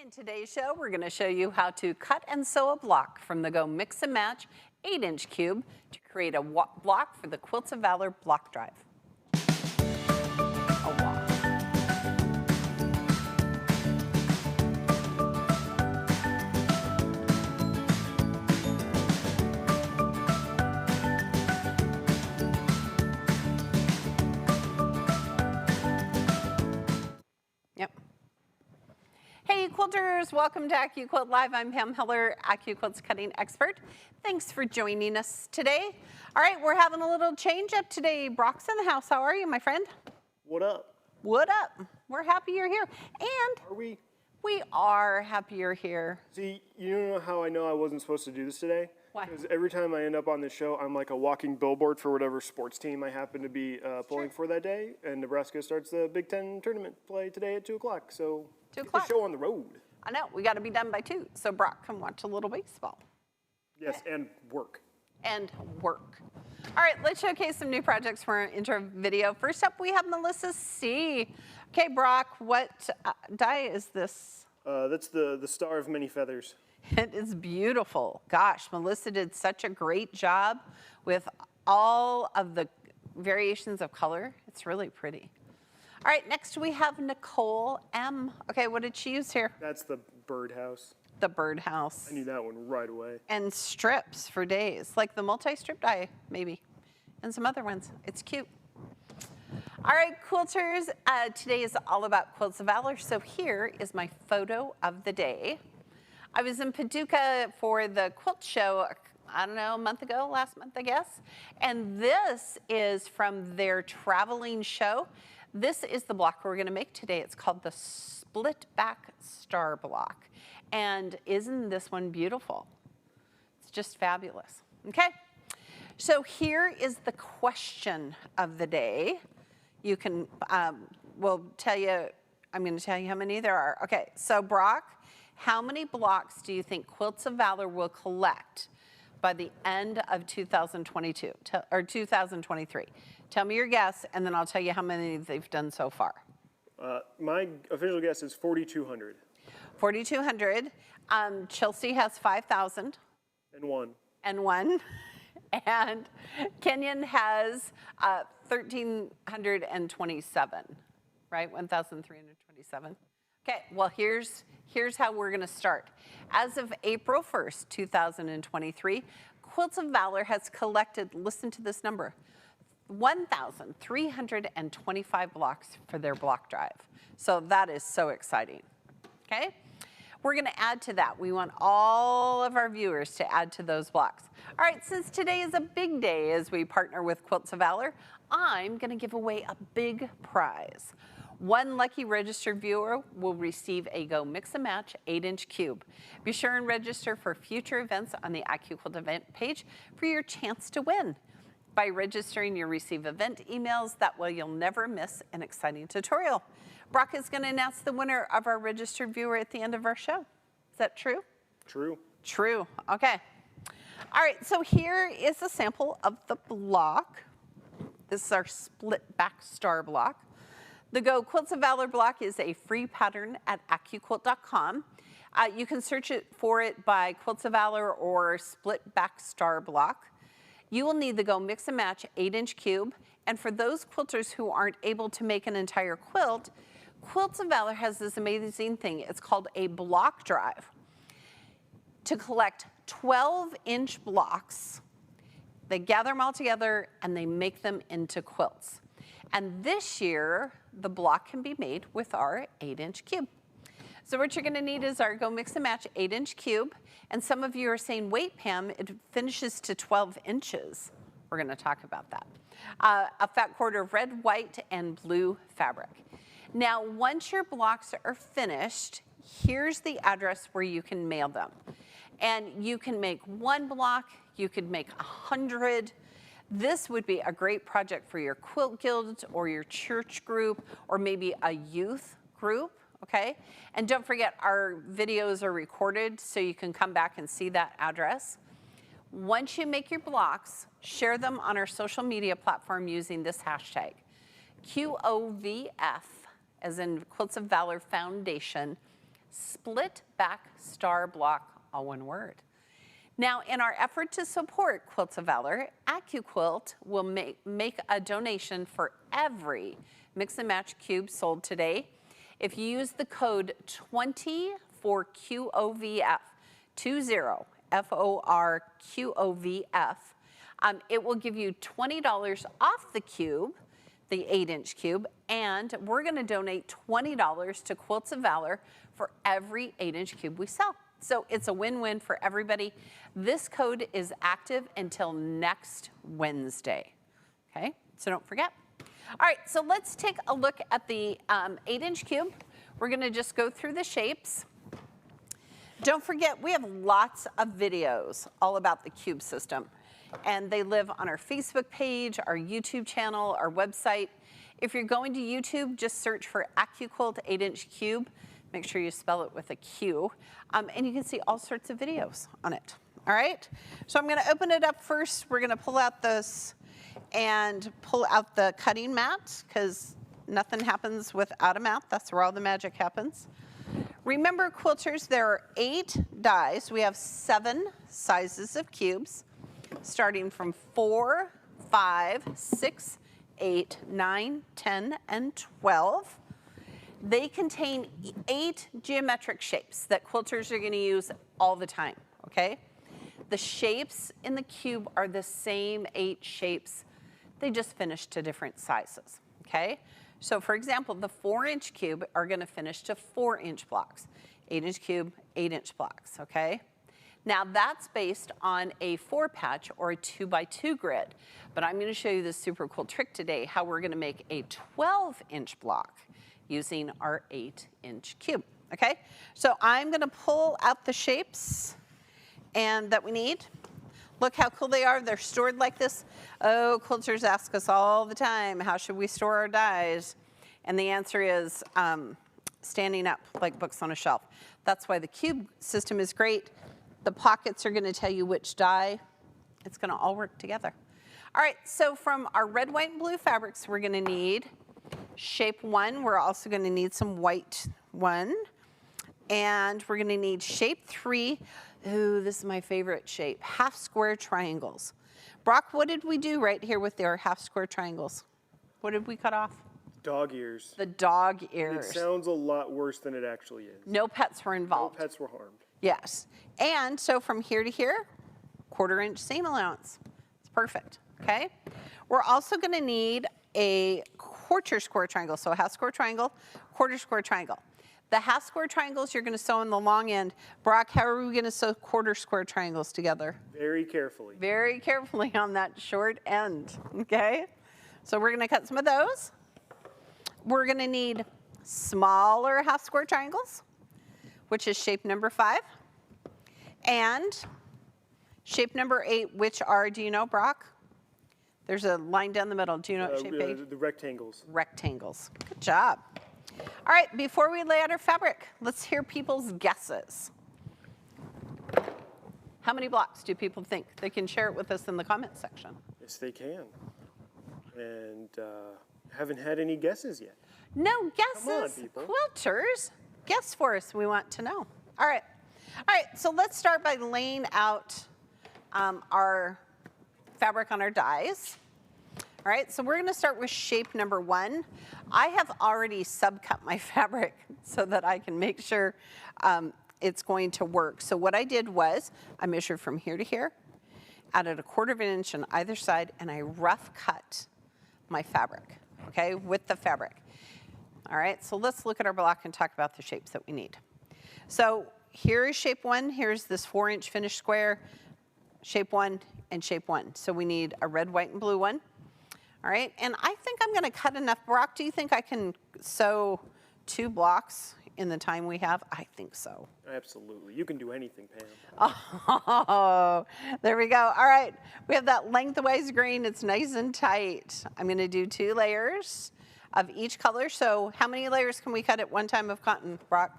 In today's show, we're going to show you how to cut and sew a block from the Go Mix and Match 8-inch cube to create a block for the Quilts of Valor block drive. A walk. Hey quilters, welcome to AccuQuilt Live. I'm Pam Heller, AccuQuilt's cutting expert. Thanks for joining us today. All right, we're having a little change up today. Brock's in the house. How are you, my friend? What up? What up? We're happy you're here. And are we? We are happy you're here. See, you know how I know I wasn't supposed to do this today? Why? Because every time I end up on this show, I'm like a walking billboard for whatever sports team I happen to be pulling for that day. And Nebraska starts the Big Ten tournament play today at 2 o'clock. So 2 get o'clock. the show on the road. I know, we got to be done by 2. So Brock can watch a little baseball. Yes, okay. And work. And work. All right, let's showcase some new projects for our intro video. First up, we have Melissa C. Okay, Brock, what die is this? That's the Star of Many Feathers. It is beautiful. Gosh, Melissa did such a great job with all of the variations of color. It's really pretty. All right, next we have Nicole M. Okay, what did she use here? That's the birdhouse. The birdhouse. I knew that one right away. And strips for days, like the multi-strip die, maybe, and some other ones. It's cute. All right, quilters, today is all about Quilts of Valor, so here is my photo of the day. I was in Paducah for the quilt show, I don't know, a month ago, last month, I guess. And this is from their traveling show. This is the block we're gonna make today. It's called the Split Back Star Block. And isn't this one beautiful? It's just fabulous, okay? So here is the question of the day. You can, we'll tell you, I'm gonna tell you how many there are. Okay, so Brock, how many blocks do you think Quilts of Valor will collect by the end of 2022, or 2023? Tell me your guess, and then I'll tell you how many they've done so far. My official guess is 4,200. 4,200. Chelsea has 5,000. And one. And one. And Kenyon has 1,327, right? 1,327. Okay, well, here's how we're gonna start. As of April 1st, 2023, Quilts of Valor has collected, listen to this number, 1,325 blocks for their block drive. So that is so exciting, okay? We're gonna add to that. We want all of our viewers to add to those blocks. All right, since today is a big day as we partner with Quilts of Valor, I'm gonna give away a big prize. One lucky registered viewer will receive a Go Mix and Match 8-inch cube. Be sure and register for future events on the AccuQuilt event page for your chance to win. By registering, you'll receive event emails. That way you'll never miss an exciting tutorial. Brock is going to announce the winner of our registered viewer at the end of our show. Is that true? True. True. Okay. All right, so here is a sample of the block. This is our split back star block. The Go Quilts of Valor block is a free pattern at AccuQuilt.com. You can search for it by Quilts of Valor or split back star block. You will need the Go Mix and Match 8-inch cube. And for those quilters who aren't able to make an entire quilt, Quilts of Valor has this amazing thing. It's called a block drive. To collect 12-inch blocks, they gather them all together and they make them into quilts. And this year, the block can be made with our 8-inch cube. So what you're gonna need is our Go Mix and Match 8-inch cube. And some of you are saying, wait, Pam, it finishes to 12 inches. We're gonna talk about that. A fat quarter of red, white, and blue fabric. Now, once your blocks are finished, here's the address where you can mail them. And you can make one block, you could make 100. This would be a great project for your quilt guild or your church group or maybe a youth group, okay? And don't forget, our videos are recorded so you can come back and see that address. Once you make your blocks, share them on our social media platform using this hashtag, QOVF, as in Quilts of Valor Foundation, split back star block, all one word. Now, in our effort to support Quilts of Valor, AccuQuilt will make a donation for every mix and match cube sold today. If you use the code 20 for QOVF, 20 FORQOVF, it will give you $20 off the cube, the 8-inch cube, and we're going to donate $20 to Quilts of Valor for every 8-inch cube we sell. So it's a win-win for everybody. This code is active until next Wednesday, okay? So don't forget. All right, so let's take a look at the 8-inch cube. We're gonna just go through the shapes. Don't forget, we have lots of videos all about the cube system, and they live on our Facebook page, our YouTube channel, our website. If you're going to YouTube, just search for AccuQuilt 8-inch cube. Make sure you spell it with a Q, and you can see all sorts of videos on it. All right, so I'm gonna open it up first. We're gonna pull out this and pull out the cutting mat, because nothing happens without a mat. That's where all the magic happens. Remember, quilters, there are 8 dies. We have 7 sizes of cubes, starting from 4, 5, 6, 8, 9, 10, and 12. They contain 8 geometric shapes that quilters are going to use all the time, okay? The shapes in the cube are the same 8 shapes. They just finish to different sizes, okay? So for example, the 4-inch cube are going to finish to 4-inch blocks. 8-inch cube, 8-inch blocks, okay? Now that's based on a 4-patch or a 2x2 grid. But I'm going to show you this super cool trick today, how we're going to make a 12-inch block using our 8-inch cube, okay? So I'm gonna pull out the shapes that we need. Look how cool they are. They're stored like this. Oh, quilters ask us all the time, how should we store our dies? And the answer is standing up like books on a shelf. That's why the cube system is great. The pockets are gonna tell you which die. It's gonna all work together. All right, so from our red, white, and blue fabrics, we're gonna need shape 1, we're also going to need some white 1. And we're going to need shape 3. Ooh, this is my favorite shape, half square triangles. Brock, what did we do right here with our half square triangles? What did we cut off? Dog ears. The dog ears. It sounds a lot worse than it actually is. No pets were involved. No pets were harmed. Yes. And so from here to here, 1/4-inch seam allowance. It's perfect, okay? We're also going to need a 1/4 square triangle, so a half square triangle, 1/4 square triangle. The half square triangles you're going to sew on the long end. Brock, how are we going to sew 1/4 square triangles together? Very carefully. Very carefully on that short end, okay? So we're going to cut some of those. We're going to need smaller half square triangles, which is shape number 5, and shape number 8, which are, do you know, Brock? There's a line down the middle. Do you know what shape 8? The rectangles. Rectangles. Good job. All right, before we lay out our fabric, let's hear people's guesses. How many blocks do people think? They can share it with us in the comment section. Yes, they can. And haven't had any guesses yet. No guesses. Come on, people. Quilters, guess for us. We want to know. All right. All right, so let's start by laying out our fabric on our dies. All right, so we're gonna start with shape number 1. I have already subcut my fabric so that I can make sure it's going to work. So what I did was I measured from here to here, added 1/4 inch on either side, and I rough cut my fabric, okay, with the fabric. All right, so let's look at our block and talk about the shapes that we need. So here is shape 1. Here's this 4-inch finished square, shape 1, and shape 1. So we need a red, white, and blue one. All right, and I think I'm gonna cut enough. Brock, do you think I can sew 2 blocks in the time we have? I think so. Absolutely, you can do anything, Pam. Oh, there we go. All right, we have that lengthwise grain. It's nice and tight. I'm gonna do 2 layers of each color. So how many layers can we cut at one time of cotton, Brock?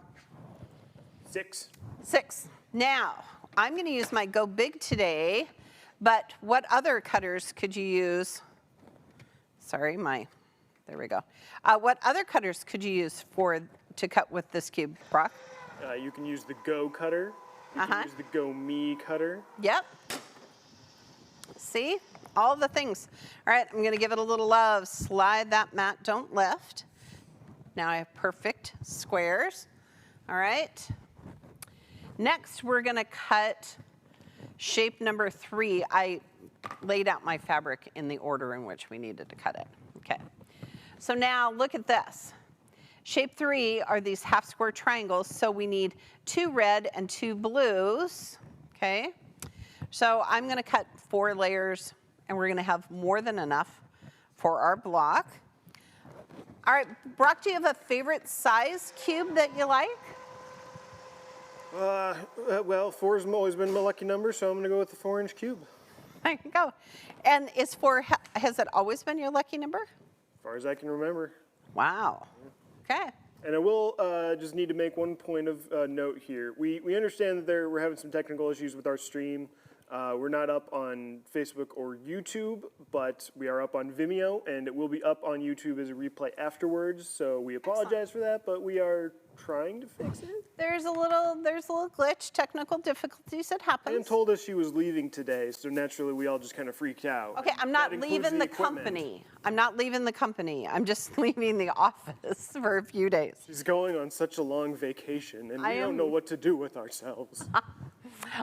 6. 6. Now, I'm gonna use my Go Big today, but what other cutters could you use? Sorry, there we go. What other cutters could you use to cut with this cube, Brock? You can use the Go cutter. You can use the Go Me cutter. Yep. See? All the things. All right, I'm going to give it a little love. Slide that mat, don't lift. Now I have perfect squares. All right. Next, we're going to cut shape number 3. I laid out my fabric in the order in which we needed to cut it. Okay. So now look at this. Shape 3 are these half square triangles, so we need 2 red and 2 blues. Okay. So I'm going to cut 4 layers, and we're going to have more than enough for our block. All right, Brock, do you have a favorite size cube that you like? Well, 4 has always been my lucky number, so I'm going to go with the 4-inch cube. There you go. And is 4, has it always been your lucky number? As far as I can remember. Wow. Okay. And I will just need to make one point of note here. We understand that we're having some technical issues with our stream. We're not up on Facebook or YouTube, but we are up on Vimeo, and it will be up on YouTube as a replay afterwards. So we apologize for that, but we are trying to fix it. There's a little glitch, technical difficulties that happens. Ann told us she was leaving today, so naturally we all just kind of freaked out. Okay, I'm not That includes leaving the equipment. company. I'm not leaving the company. I'm just leaving the office for a few days. She's going on such a long vacation, and we don't know what to do with ourselves.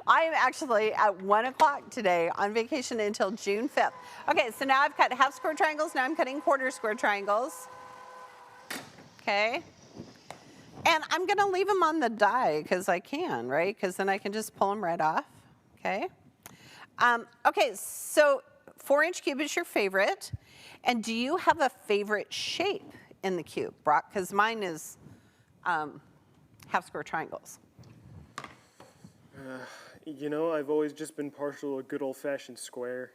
I am actually at 1 o'clock today on vacation until June 5th. Okay, so now I've cut half square triangles. Now I'm cutting quarter square triangles. Okay. And I'm going to leave them on the die because I can, right? Because then I can just pull them right off. Okay. Okay, so 4-inch cube is your favorite. And do you have a favorite shape in the cube, Brock? Because mine is half square triangles. You know, I've always just been partial to a good old-fashioned square.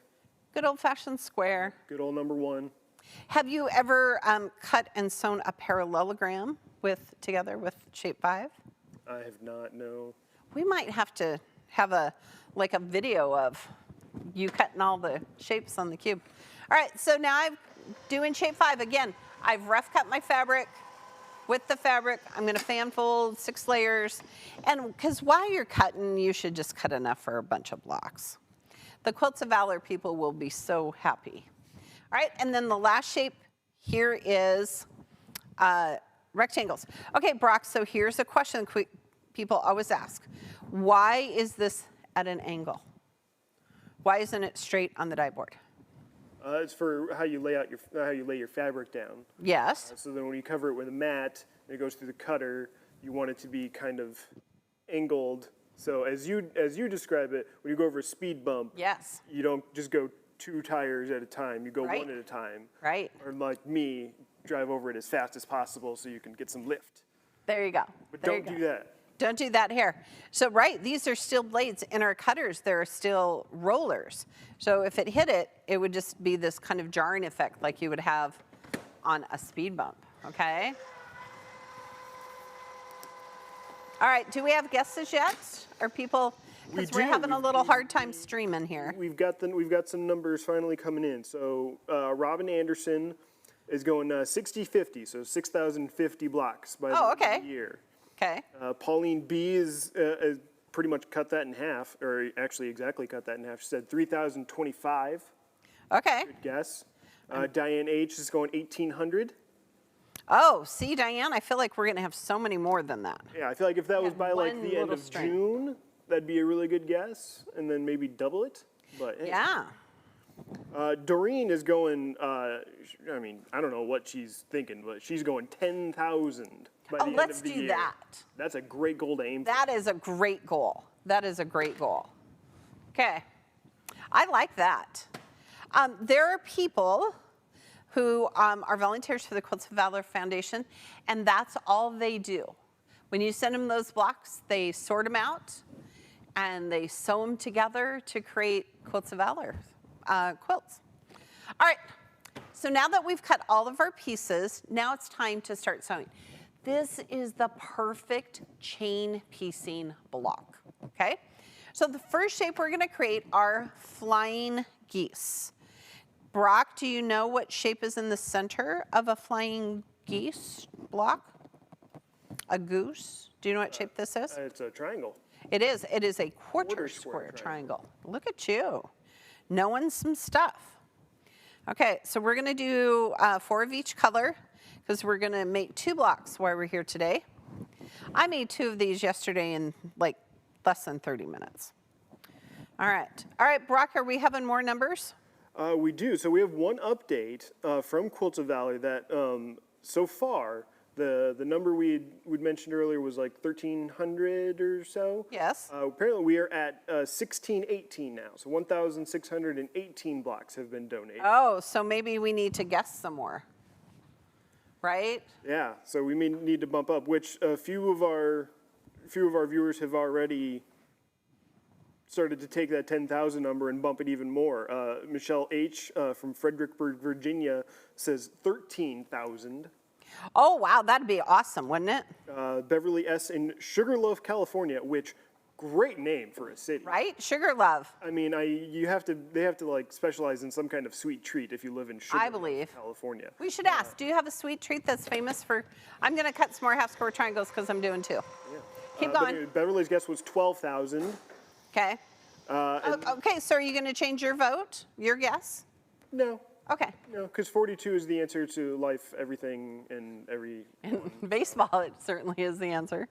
Good old-fashioned square. Good old number 1. Have you ever cut and sewn a parallelogram together with shape 5? I have not, no. We might have to have a video of you cutting all the shapes on the cube. All right, so now I'm doing shape 5 again. I've rough cut my fabric. With the fabric, I'm going to fan fold 6 layers. And because while you're cutting, you should just cut enough for a bunch of blocks. The Quilts of Valor people will be so happy. All right, and then the last shape here is rectangles. Okay, Brock, so here's a question people always ask. Why is this at an angle? Why isn't it straight on the die board? It's for how you lay your fabric down. Yes. So then when you cover it with a mat and it goes through the cutter, you want it to be kind of angled. So as you describe it, when you go over a speed bump, Yes. you don't just go 2 tires at a time. You go Right. 1 at a time. Right. Or like me, drive over it as fast as possible so you can get some lift. There you go. But There you don't go. do that. Don't do that here. So right, these are still blades. In our cutters, there are still rollers. So if it hit it, it would just be this kind of jarring effect like you would have on a speed bump, okay? All right, do we have guesses yet? Are people, because we're having a little hard time streaming here. We've got some numbers finally coming in. So Robin Anderson is going 60-50, so 6,050 blocks by the end of the year. Okay. Pauline B is pretty much cut that in half, or actually exactly cut that in half. She said 3,025. Okay. Good guess. Diane H is going 1,800. Oh, see, Diane, I feel like we're going to have so many more than that. Yeah, I feel like if that was by like one the end little of string. June, that'd be a really good guess, and then maybe double it. But hey. Yeah. Doreen is going, I mean, I don't know what she's thinking, but she's going 10,000 by the end Let's of the do year. that. That's a great goal to aim for. That is a great goal. That is a great goal. Okay. I like that. There are people who are volunteers for the Quilts of Valor Foundation, and that's all they do. When you send them those blocks, they sort them out, and they sew them together to create Quilts of Valor quilts. All right, so now that we've cut all of our pieces, now it's time to start sewing. This is the perfect chain piecing block, okay? So the first shape we're gonna create are flying geese. Brock, do you know what shape is in the center of a flying geese block? a goose. Do you know what shape this is? It's a triangle. It is. It is a quarter square triangle. Look at you, knowing some stuff. Okay, so we're going to do 4 of each color because we're going to make 2 blocks while we're here today. I made 2 of these yesterday in like less than 30 minutes. All right, Brock, are we having more numbers? We do. So we have one update from Quilts of Valor that so far, the number we'd mentioned earlier was like 1,300 or so. Yes. Apparently we are at 1,618 now. So 1,618 blocks have been donated. Oh, so maybe we need to guess some more, right? Yeah, so we may need to bump up, which a few of our viewers have already started to take that 10,000 number and bump it even more. Michelle H. From Fredericksburg, Virginia says 13,000. Oh, wow, that'd be awesome, wouldn't it? Beverly S. in Sugarloaf, California, which great name for a city. Right? Sugarloaf. I mean, they have to like specialize in some kind of sweet treat if you live in Sugarloaf, believe. California. We should ask, do you have a sweet treat that's famous for, I'm going to cut some more half square triangles because I'm doing 2. Yeah. Keep going. Beverly's guess was 12,000. Okay. Okay, so are you going to change your vote, your guess? No. Okay. No, because 42 is the answer to life, everything, and every. In baseball, it certainly is the answer.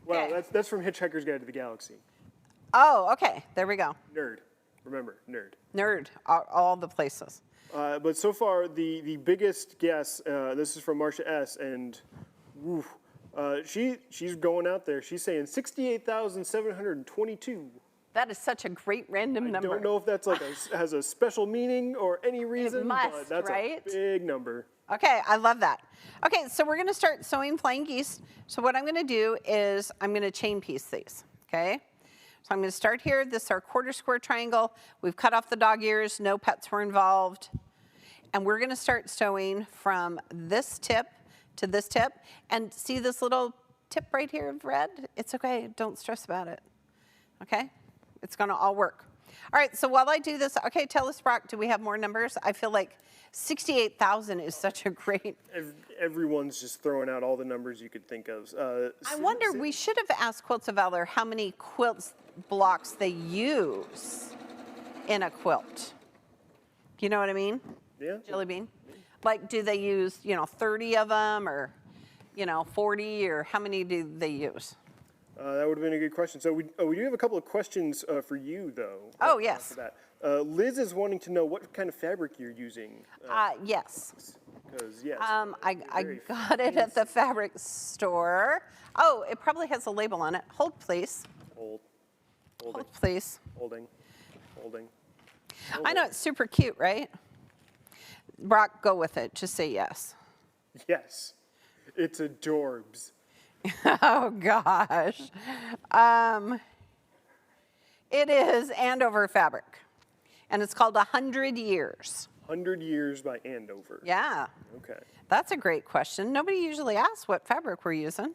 Well, Okay. that's from Hitchhiker's Guide to the Galaxy. Oh, okay, there we go. Nerd. Remember, nerd. Nerd, all the places. But so far, the biggest guess, this is from Marcia S., and woo, she's going out there. She's saying 68,722. That is such a great random number. I don't know if that's like has a special meaning or any reason, must, but that's right? a big number. Okay, I love that. Okay, so we're gonna start sewing flying geese. So what I'm gonna do is I'm gonna chain piece these, okay? So I'm gonna start here. This is our quarter square triangle. We've cut off the dog ears, no pets were involved. And we're gonna start sewing from this tip to this tip. And see this little tip right here of red? It's okay, don't stress about it, okay? It's gonna all work. All right, so while I do this, okay, tell us, Brock, do we have more numbers? I feel like 68,000 is such a great. Everyone's just throwing out all the numbers you could think of. I wonder, we should have asked Quilts of Valor how many quilts blocks they use in a quilt. You know what I mean? Yeah. Jelly bean? Like, do they use, 30 of them or, 40 or how many do they use? That would have been a good question. So we do have a couple of questions for you, though. Oh, yes. That. Liz is wanting to know what kind of fabric you're using. Yes. Because, yes. I got it at the fabric store. Oh, it probably has a label on it. Hold, please. Holding. Hold, please. Holding. I know it's super cute, right? Brock, go with it. Just say yes. Yes. It's adorbs. Oh, gosh. It is Andover fabric, and it's called 100 Years. 100 Years by Andover. Yeah. Okay. That's a great question. Nobody usually asks what fabric we're using.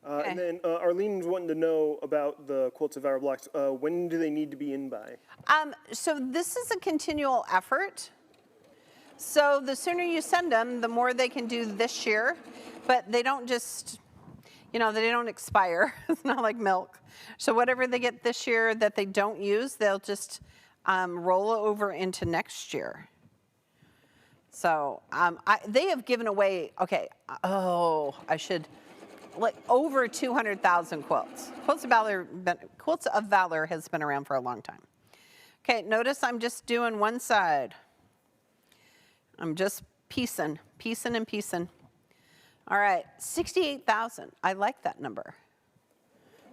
And then Arlene's wanting to know about the Quilts of Valor blocks. When do they need to be in by? So this is a continual effort. So the sooner you send them, the more they can do this year, but they don't just, they don't expire. It's not like milk. So whatever they get this year that they don't use, they'll just roll over into next year. So they have given away, over 200,000 quilts. Quilts of Valor has been around for a long time. Okay, notice I'm just doing one side. I'm just piecing. All right, 68,000. I like that number.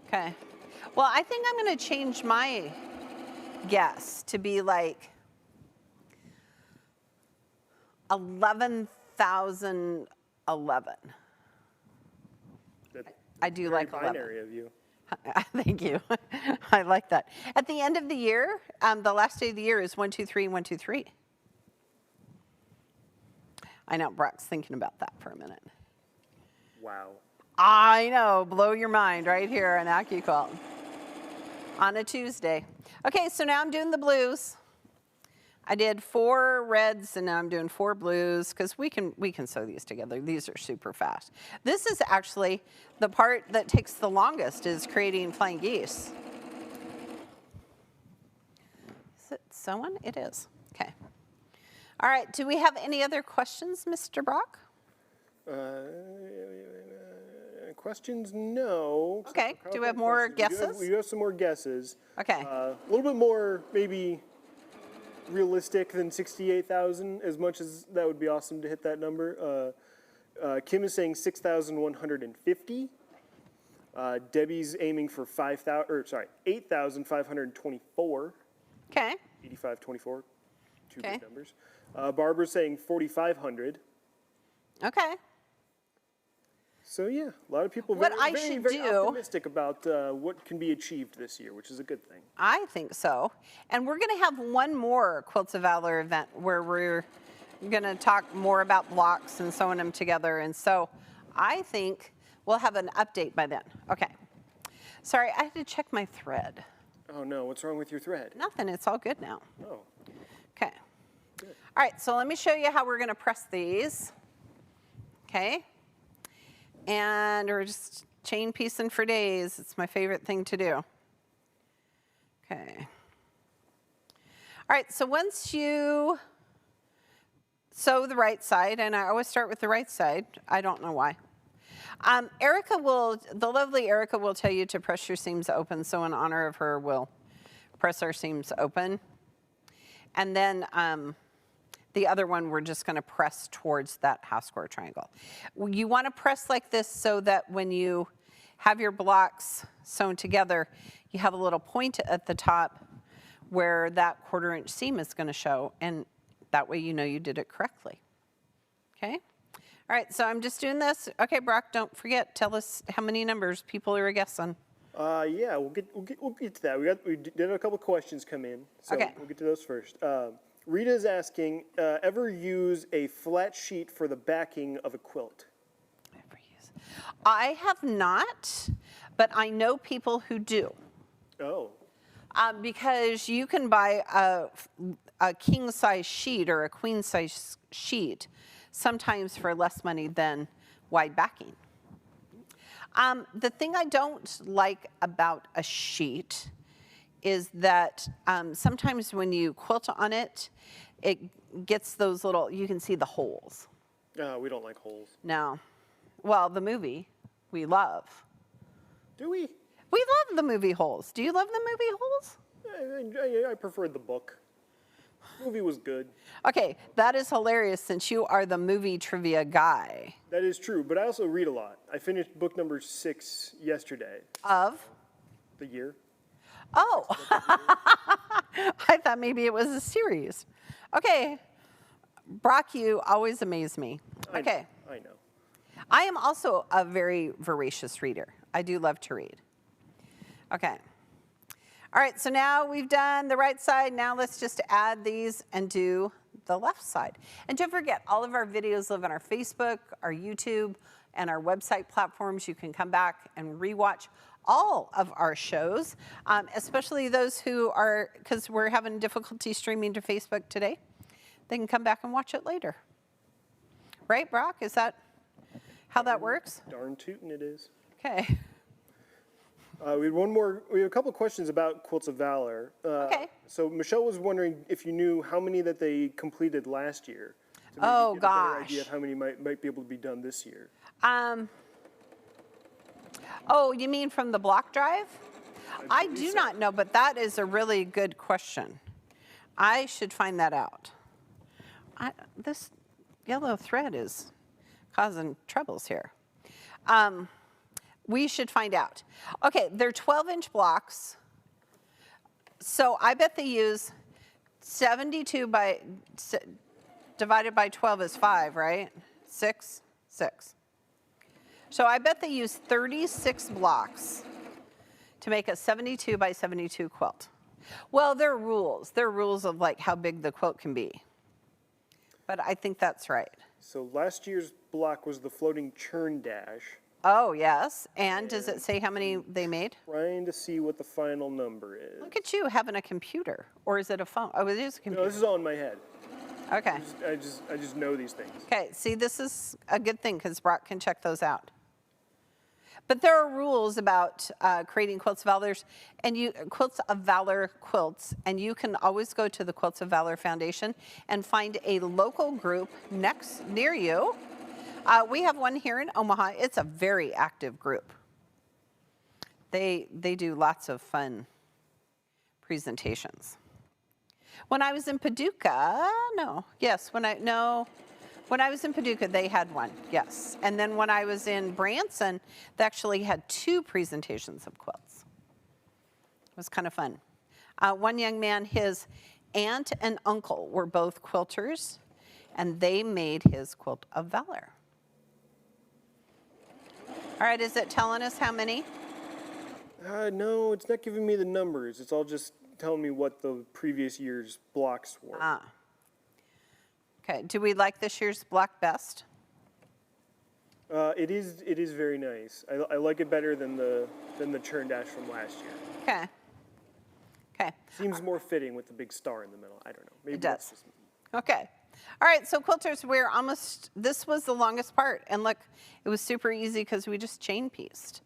Okay. Well, I think I'm going to change my guess to be like 11,011. I do like 11. Binary of you. Thank you. I like that. At the end of the year, the last day of the year is 1, 2, 3, 1, 2, 3. I know Brock's thinking about that for a minute. Wow. I know, blow your mind right here on AccuQuilt on a Tuesday. Okay, so now I'm doing the blues. I did 4 reds and now I'm doing 4 blues because we can sew these together. These are super fast. This is actually the part that takes the longest, is creating flying geese. Is it sewing? It is. Okay. All right. Do we have any other questions, Mr. Brock? Questions? No. Okay. Do we have more guesses? We do have some more guesses. Okay. A little bit more, maybe, realistic than 68,000. As much as that would be awesome to hit that number. Kim is saying 6,150. Debbie's aiming for 8,524. Okay. 8524. Two Okay. big numbers. Barbara's saying 4,500. Okay. So yeah, a lot of people What very, I very, should very do- optimistic about what can be achieved this year, which is a good thing. I think so. And we're going to have one more Quilts of Valor event where we're going to talk more about blocks and sewing them together. And so I think we'll have an update by then. Okay. Sorry, I had to check my thread. Oh no, what's wrong with your thread? Nothing, it's all good now. Oh, Okay. All right, so let me show you how we're going to press these. Okay. And we're just chain piecing for days. It's my favorite thing to do. Okay. All right, so once you sew the right side, and I always start with the right side, I don't know why. The lovely Erica will tell you to press your seams open, so in honor of her, we'll press our seams open. And then the other one, we're just gonna press towards that half square triangle. You wanna press like this so that when you have your blocks sewn together, you have a little point at the top where that 1/4 inch seam is gonna show, and that way you know you did it correctly, okay? All right, so I'm just doing this. Okay, Brock, don't forget, tell us how many numbers people are guessing. yeah, we'll get to that. We did have a couple questions come in, so Okay. we'll get to those first. Rita is asking, ever use a flat sheet for the backing of a quilt? I have not, but I know people who do. Oh, Because you can buy a king size sheet or a queen size sheet sometimes for less money than wide backing. The thing I don't like about a sheet is that sometimes when you quilt on it, it gets those little, you can see the holes. we don't like holes. No. Well, the movie we love. Do we? We love the movie holes. Do you love the movie holes? I preferred the book. Movie was good. Okay, that is hilarious since you are the movie trivia guy. That is true, but I also read a lot. I finished book number 6 yesterday. Of? The year. Oh, I thought maybe it was a series. Okay, Brock, you always amaze me. Okay, I know. I am also a very voracious reader. I do love to read. Okay. All right, so now we've done the right side. Now let's just add these and do the left side. And don't forget, all of our videos live on our Facebook, our YouTube, and our website platforms. You can come back and rewatch all of our shows, especially those who are, because we're having difficulty streaming to Facebook today. They can come back and watch it later. Right, Brock? Is that how that works? Darn tootin' it is. Okay. We had one more. We have a couple questions about Quilts of Valor. Okay. So Michelle was wondering if you knew how many that they completed last year. To maybe Oh, get a better gosh. idea of how many might be able to be done this year. Oh, you mean from the block drive? I do not know, but that is a really good question. I should find that out. This yellow thread is causing troubles here. We should find out. Okay, they're 12-inch blocks. So I bet they use 72 divided by 12 is 5, right? 6. So I bet they use 36 blocks to make a 72 by 72 quilt. Well, there are rules. There are rules of like how big the quilt can be. But I think that's right. So last year's block was the floating churn dash. Oh, yes. And does it say how many they made? Trying to see what the final number is. Look at you having a computer. Or is it a phone? Oh, it is a No, computer. this is all in my head. Okay. I just know these things. Okay, see, this is a good thing because Brock can check those out. But there are rules about creating Quilts of Valors and Quilts of Valor quilts, and you can always go to the Quilts of Valor Foundation and find a local group near you. We have one here in Omaha. It's a very active group. They do lots of fun presentations. When I was in Paducah, when I was in Paducah, they had one, yes. And then when I was in Branson, they actually had 2 presentations of quilts. It was kind of fun. One young man, his aunt and uncle were both quilters, and they made his Quilt of Valor. All right, is it telling us how many? No, it's not giving me the numbers. It's all just telling me what the previous year's blocks were. Okay, do we like this year's block best? It is very nice. I like it better than the churn dash from last year. Okay. Okay. Seems more fitting with the big star in the middle. I don't know. Maybe It does. that's just me. Okay. All right, so quilters, this was the longest part. And look, it was super easy because we just chain pieced.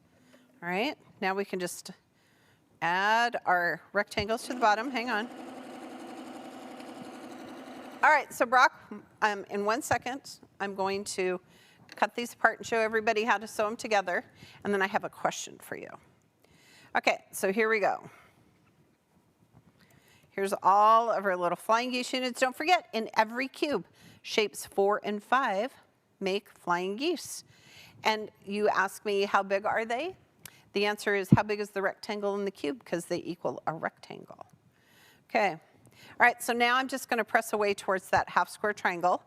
All right, now we can just add our rectangles to the bottom. Hang on. All right, so Brock, in 1 second, I'm going to cut these apart and show everybody how to sew them together. And then I have a question for you. Okay, so here we go. Here's all of our little flying geese units. Don't forget, in every cube, shapes 4 and 5 make flying geese. And you ask me, how big are they? The answer is, how big is the rectangle in the cube? Because they equal a rectangle. Okay. All right, so now I'm just going to press away towards that half square triangle.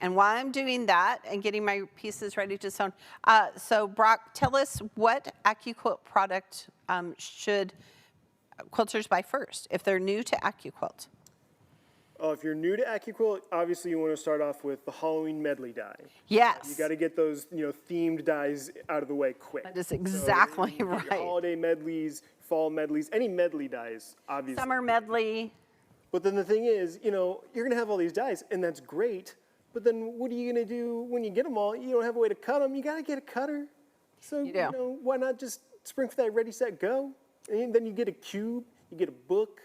And while I'm doing that and getting my pieces ready to sew, so Brock, tell us what AccuQuilt product should quilters buy first if they're new to AccuQuilt? If you're new to AccuQuilt, obviously you want to start off with the Halloween medley die. Yes. You got to get those, themed dies out of the way quick. That is exactly so, right. Your holiday medleys, fall medleys, any medley dies, obviously. Summer medley. But then the thing is, you're going to have all these dies, and that's great. But then what are you going to do when you get them all? You don't have a way to cut them. You got to get a cutter. So, why not just spring for that ready, set, go? And then you get a cube, you get a book,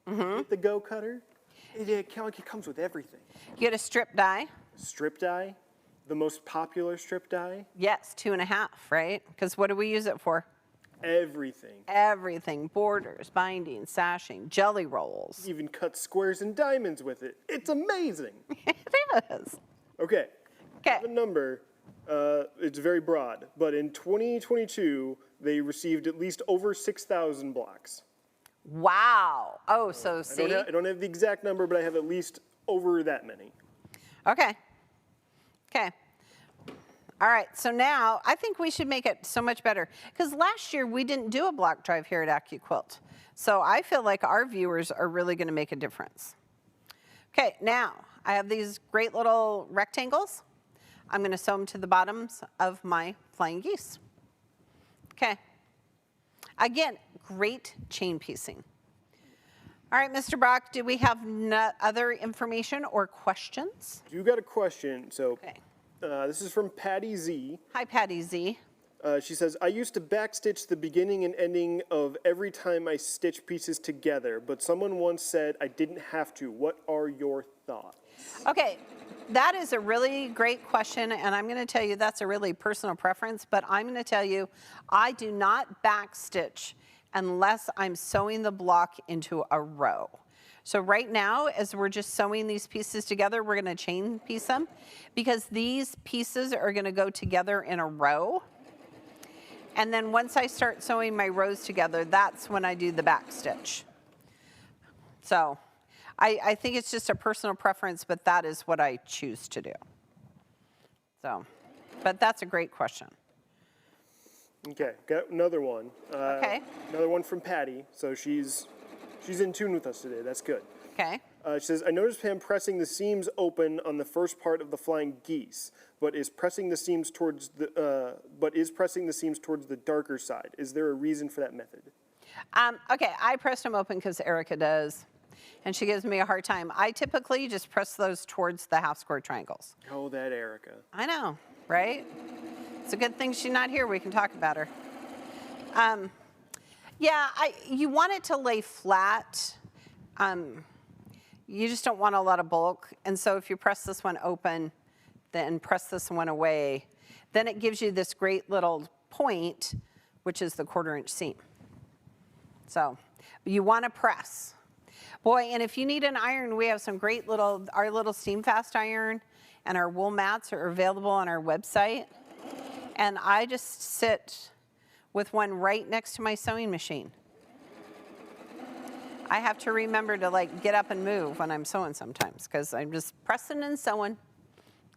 get the go cutter. It comes with everything. You get a strip die. Strip die, the most popular strip die. Yes, 2.5, right? Because what do we use it for? Everything. Everything. Borders, binding, sashing, jelly rolls. Even cut squares and diamonds with it. It's amazing. It is. Okay. Okay. The number, it's very broad, but in 2022, they received at least over 6,000 blocks. Wow. Oh, so see? I don't have the exact number, but I have at least over that many. Okay. Okay. All right, so now I think we should make it so much better because last year we didn't do a block drive here at AccuQuilt. So I feel like our viewers are really going to make a difference. Okay, now I have these great little rectangles. I'm going to sew them to the bottoms of my flying geese. Okay. Again, great chain piecing. All right, Mr. Brock, do we have other information or questions? You got a question, so Okay. This is from Patty Z. Hi, Patty Z. She says, I used to backstitch the beginning and ending of every time I stitch pieces together, but someone once said I didn't have to. What are your thoughts? Okay, that is a really great question, and I'm going to tell you that's a really personal preference, but I'm going to tell you I do not backstitch unless I'm sewing the block into a row. So right now, as we're just sewing these pieces together, we're going to chain piece them because these pieces are going to go together in a row. And then once I start sewing my rows together, that's when I do the back stitch. So I think it's just a personal preference, but that is what I choose to do. So, but that's a great question. Okay, got another one. Okay. Another one from Patty. So she's in tune with us today. That's good. Okay. She says, I noticed Pam pressing the seams open on the first part of the flying geese, but is pressing the seams towards the darker side. Is there a reason for that method? Okay, I press them open because Erica does, and she gives me a hard time. I typically just press those towards the half square triangles. Oh, that Erica. I know, right? It's a good thing she's not here. We can talk about her. Yeah, you want it to lay flat. You just don't want a lot of bulk. And so if you press this one open, then press this one away, then it gives you this great little point, which is the 1/4 inch seam. So you want to press. Boy, and if you need an iron, we have some great our little steam fast iron and our wool mats are available on our website. And I just sit with one right next to my sewing machine. I have to remember to like get up and move when I'm sewing sometimes because I'm just pressing and sewing,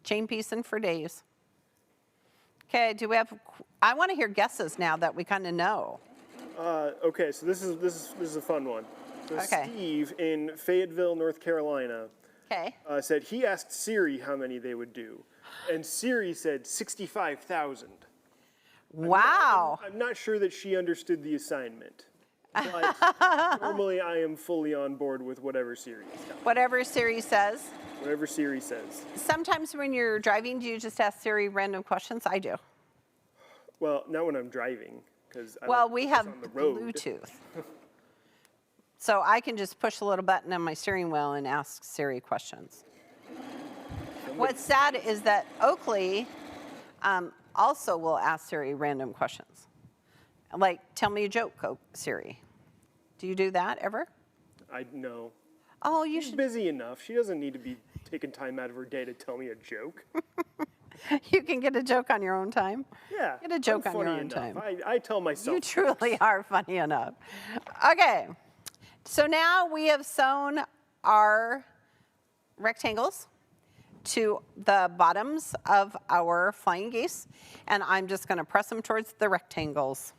chain piecing for days. Okay, I want to hear guesses now that we kind of know. Okay, so this is a fun one. So Okay. Steve in Fayetteville, North Carolina, Okay. said he asked Siri how many they would do, and Siri said 65,000. Wow. I'm not sure that she understood the assignment, but normally I am fully on board with whatever Siri is telling me. Whatever Siri says. Whatever Siri says. Sometimes when you're driving, do you just ask Siri random questions? I do. Well, not when I'm driving, because We have on the road. Bluetooth. So I can just push a little button on my steering wheel and ask Siri questions. What's sad is that Oakley also will ask Siri random questions. Like, tell me a joke, Siri. Do you do that ever? No. Oh, you She's should. busy enough. She doesn't need to be taking time out of her day to tell me a joke. You can get a joke on your own time. Yeah. Get a joke I'm on your funny own enough. time. I tell myself. You truly are funny enough. Okay, so now we have sewn our rectangles to the bottoms of our flying geese, and I'm just going to press them towards the rectangles.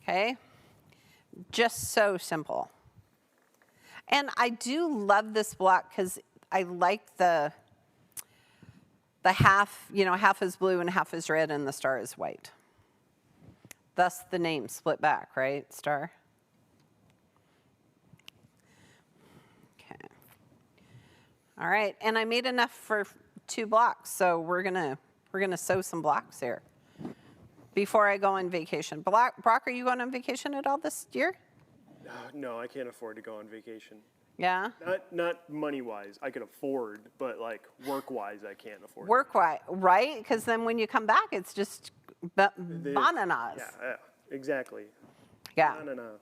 Okay, just so simple. And I do love this block because I like the half, half is blue and half is red and the star is white. Thus the name Split Back, right? Star. Okay. All right, and I made enough for 2 blocks, so we're gonna sew some blocks here before I go on vacation. Brock, are you going on vacation at all this year? No, I can't afford to go on vacation. Yeah. Not money-wise. I could afford, but like work-wise, I can't afford. Work-wise, right? Because then when you come back, it's just bananas. Yeah, exactly. Yeah. Banana.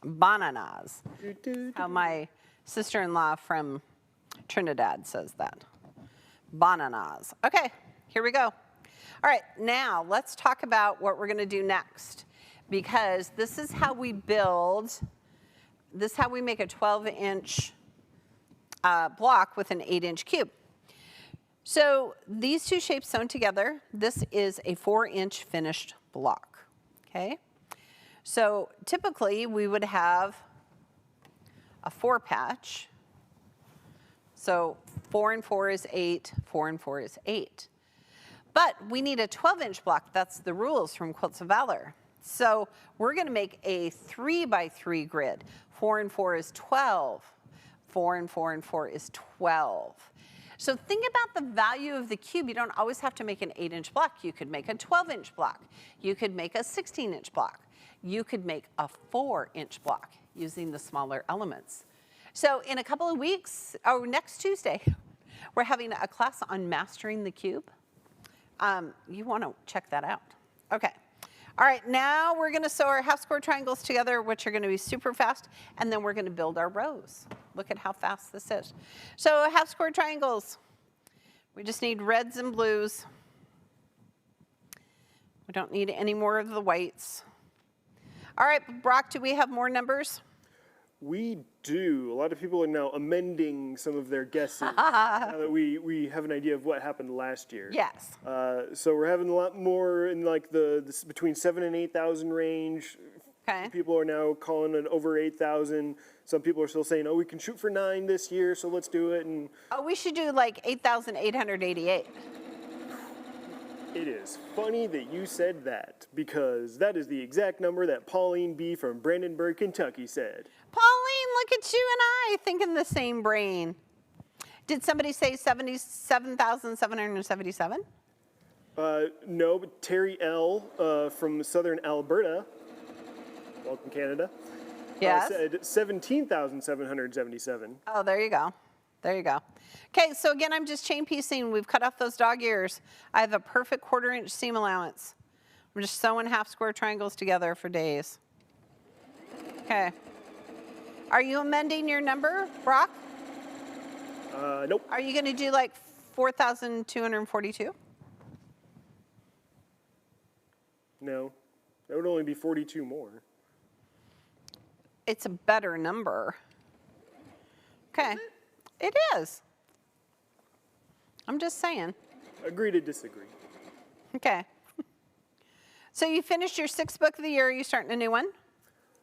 Bananas. Do. How my sister-in-law from Trinidad says that. Bananas. Okay, here we go. All right, now let's talk about what we're going to do next, because this is how we build. This is how we make a 12-inch block with an 8-inch cube. So these 2 shapes sewn together, this is a 4-inch finished block, okay? So typically we would have a 4-patch. So 4 and 4 is 8, 4 and 4 is 8. But we need a 12-inch block. That's the rules from Quilts of Valor. So we're going to make a 3x3 grid. 4 and 4 is 12. 4 and 4 and 4 is 12. So think about the value of the cube. You don't always have to make an 8-inch block. You could make a 12-inch block. You could make a 16-inch block. You could make a 4-inch block using the smaller elements. So in a couple of weeks, or next Tuesday, we're having a class on mastering the cube. You want to check that out. Okay. All right, now we're going to sew our half square triangles together, which are going to be super fast, and then we're going to build our rows. Look at how fast this is. So half square triangles, we just need reds and blues. We don't need any more of the whites. All right, Brock, do we have more numbers? We do. A lot of people are now amending some of their guesses now that we have an idea of what happened last year. Yes. So we're having a lot more in like the between 7,000 and 8,000 range. Okay. People are now calling it over 8,000. Some people are still saying, oh, we can shoot for 9 this year, so let's do it. And Oh, we should do like 8,888. it is funny that you said that, because that is the exact number that Pauline B. from Brandenburg, Kentucky said. Pauline, look at you and I thinking the same brain. Did somebody say 77,777? No, but Terry L. From southern Alberta, welcome Canada, Yes. said 17,777. Oh, there you go. There you go. Okay, so again, I'm just chain piecing. We've cut off those dog ears. I have a perfect 1/4 inch seam allowance. I'm just sewing half square triangles together for days. Okay. Are you amending your number, Brock? Nope. Are you going to do like 4,242? No, that would only be 42 more. It's a better number. Okay. It is. I'm just saying. Agree to disagree. Okay. So you finished your 6th book of the year. Are you starting a new one?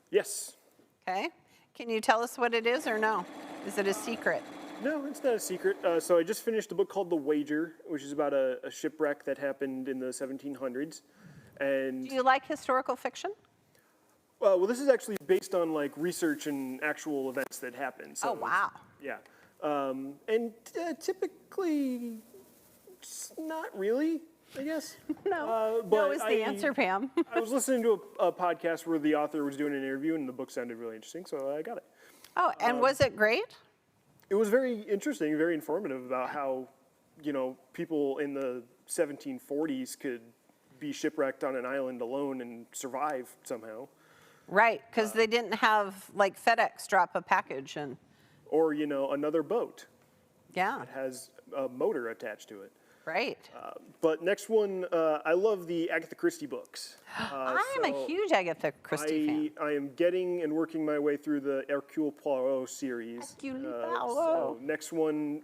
Yes. Okay. Can you tell us what it is or no? Is it a secret? No, it's not a secret. So I just finished a book called The Wager, which is about a shipwreck that happened in the 1700s. And Do you like historical fiction? well, this is actually based on like research and actual events that happened. So Oh, wow. yeah. And typically, it's not really, I guess. No. But No is the answer, Pam. I was listening to a podcast where the author was doing an interview, and the book sounded really interesting, so I got it. Oh, and was it great? It was very interesting, very informative about how, people in the 1740s could be shipwrecked on an island alone and survive somehow. Right, because they didn't have like FedEx drop a package and Or, another boat yeah, that has a motor attached to it. right. But next one, I love the Agatha Christie books. I am a huge Agatha Christie fan. I am getting and working my way through the Hercule Poirot series. So next one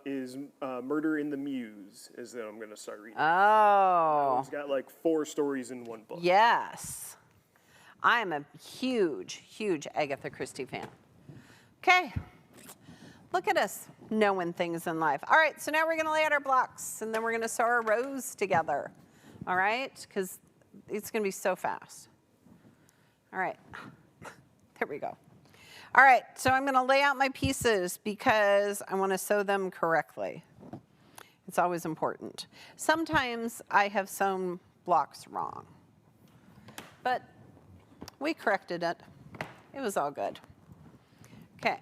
is Murder in the Mews, is that I'm going to start reading. Oh, It's got like 4 stories in one book. yes. I am a huge, huge Agatha Christie fan. Okay. Look at us knowing things in life. All right, so now we're going to lay out our blocks, and then we're going to sew our rows together. All right, because it's going to be so fast. All right, there we go. All right, so I'm going to lay out my pieces because I want to sew them correctly. It's always important. Sometimes I have sewn blocks wrong, but we corrected it. It was all good. Okay.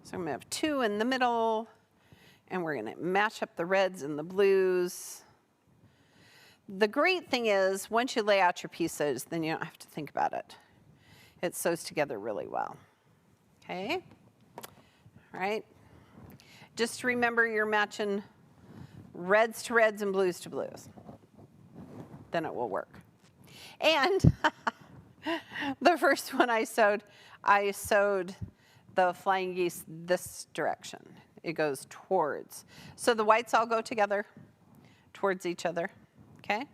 So I'm going to have 2 in the middle, and we're going to match up the reds and the blues. The great thing is, once you lay out your pieces, then you don't have to think about it. It sews together really well. Okay? All right. Just remember you're matching reds to reds and blues to blues. Then it will work. And the first one I sewed the flying geese this direction. It goes towards. So the whites all go together towards each other, okay?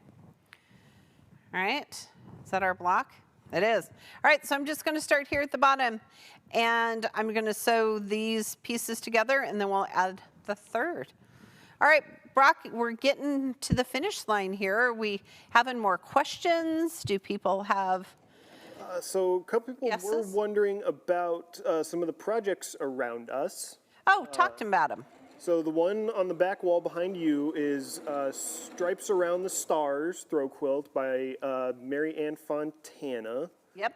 All right, is that our block? It is. All right, so I'm just gonna start here at the bottom, and I'm gonna sew these pieces together, and then we'll add the third. All right, Brock, we're getting to the finish line here. Are we having more questions? Do people have So a couple people were Yeses? wondering about some of the projects around us. Oh, talk to them about them. So the one on the back wall behind you is Stripes Around the Stars throw quilt by Mary Ann Fontana. Yep.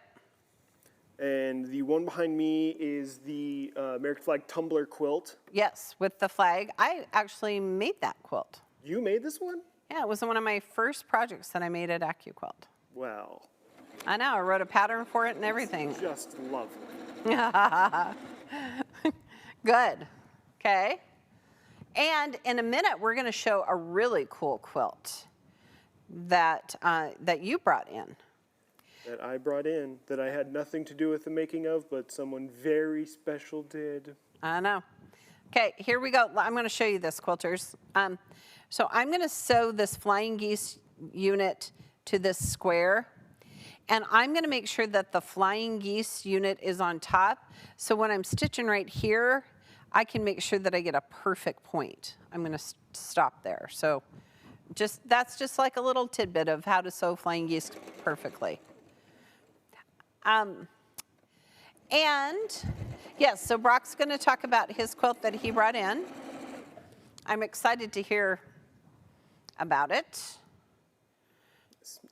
And the one behind me is the American flag tumbler quilt. Yes, with the flag. I actually made that quilt. You made this one? Yeah, it was one of my first projects that I made at AccuQuilt. Wow. I know, I wrote a pattern for it and everything. Just lovely. Good. Okay. And in a minute, we're going to show a really cool quilt that you brought in. That I brought in, that I had nothing to do with the making of, but someone very special did. I know. Okay, here we go. I'm going to show you this, quilters. So I'm going to sew this flying geese unit to this square. And I'm gonna make sure that the flying geese unit is on top. So when I'm stitching right here, I can make sure that I get a perfect point. I'm gonna stop there. So that's just like a little tidbit of how to sew flying geese perfectly. And yes, so Brock's gonna talk about his quilt that he brought in. I'm excited to hear about it.